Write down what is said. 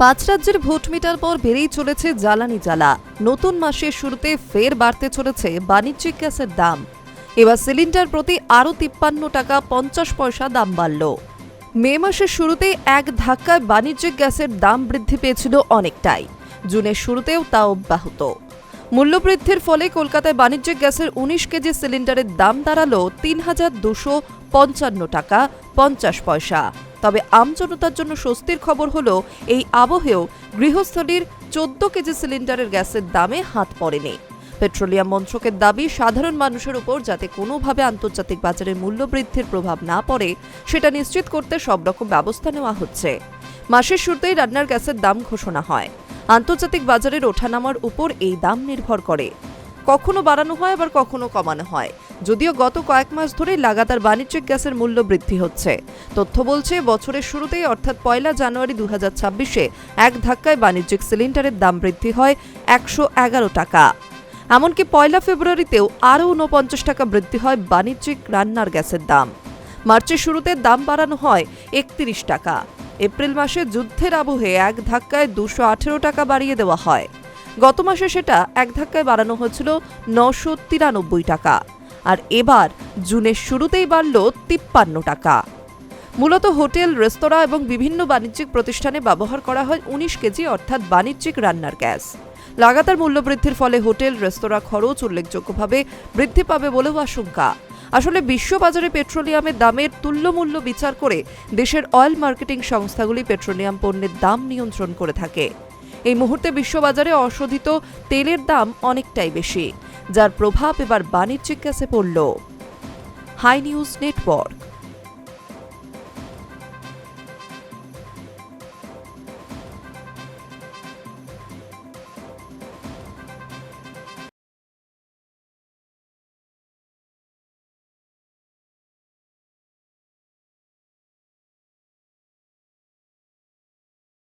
পাঁচ রাজ্যের ভোট মেটার পর বেড়েই চলেছে জ্বালানি জ্বালা। নতুন মাসের শুরুতে ফের বাড়তে চলেছে বাণিজ্যিক গ্যাসের দাম। এবার সিলিন্ডার প্রতি আরও 53 টাকা 50 পয়সা দাম বাড়ল। মে মাসের শুরুতেই এক ধাক্কায় বাণিজ্যিক গ্যাসের দাম বৃদ্ধি পেয়েছিল অনেকটাই। জুনের শুরুতেও তা অব্যাহত। মূল্যবৃদ্ধির ফলে কলকাতায় বাণিজ্যিক গ্যাসের 19 কেজি সিলিন্ডারের দাম দাঁড়ালো ৩,255 টাকা 50 পয়সা। তবে আমজনতার জন্য স্বস্তির খবর হলো, এই আবহেও গৃহস্থলীর 14 কেজি সিলিন্ডারের গ্যাসের দামে হাত পড়েনি। পেট্রোলিয়াম মন্ত্রকের দাবি, সাধারণ মানুষের উপর যাতে কোনোভাবে আন্তর্জাতিক বাজারে মূল্যবৃদ্ধির প্রভাব না পড়ে সেটা নিশ্চিত করতে সব রকম ব্যবস্থা নেওয়া হচ্ছে। মাসের শুরুতেই রান্নার গ্যাসের দাম ঘোষণা হয়। আন্তর্জাতিক বাজারের ওঠানামার উপর এই দাম নির্ভর করে। কখনো বাড়ানো হয়, আবার কখনো কমানো হয়। যদিও গত কয়েক মাস ধরেই লাগাতার বাণিজ্যিক গ্যাসের মূল্য বৃদ্ধি হচ্ছে। তথ্য বলছে, বছরের শুরুতেই অর্থাৎ 1 জানুয়ারি 2026-এ এক ধাক্কায় বাণিজ্যিক সিলিন্ডারের দাম বৃদ্ধি হয় 111 টাকা। এমনকি 1 ফেব্রুয়ারিতেও আরও 49 টাকা বৃদ্ধি হয় বাণিজ্যিক রান্নার গ্যাসের দাম। মার্চের শুরুতে দাম বাড়ানো হয় 31 টাকা। এপ্রিল মাসে যুদ্ধের আবহে এক ধাক্কায় 218 টাকা বাড়িয়ে দেওয়া হয়। গত মাসে সেটা এক ধাক্কায় বাড়ানো হয়েছিল 993 টাকা। আর এবার জুনের শুরুতেই বাড়ল 53 টাকা। মূলত হোটেল, রেস্তোরাঁ এবং বিভিন্ন বাণিজ্যিক প্রতিষ্ঠানে ব্যবহার করা হয় 19 কেজি অর্থাৎ বাণিজ্যিক রান্নার গ্যাস। লাগাতার মূল্যবৃদ্ধির ফলে হোটেল, রেস্তোরাঁ খরচ উল্লেখযোগ্যভাবে বৃদ্ধি পাবে বলেও আশঙ্কা। আসলে বিশ্ববাজারে পেট্রোলিয়ামের দামের তুল্যমূল্য বিচার করে দেশের অয়েল মার্কেটিং সংস্থাগুলি পেট্রোলিয়াম পণ্যের দাম নিয়ন্ত্রণ করে থাকে। এই মুহূর্তে বিশ্ববাজারে অশোধিত তেলের দাম অনেকটাই বেশি, যার প্রভাব এবার বাণিজ্যিক গ্যাসে পড়ল। Hi News network.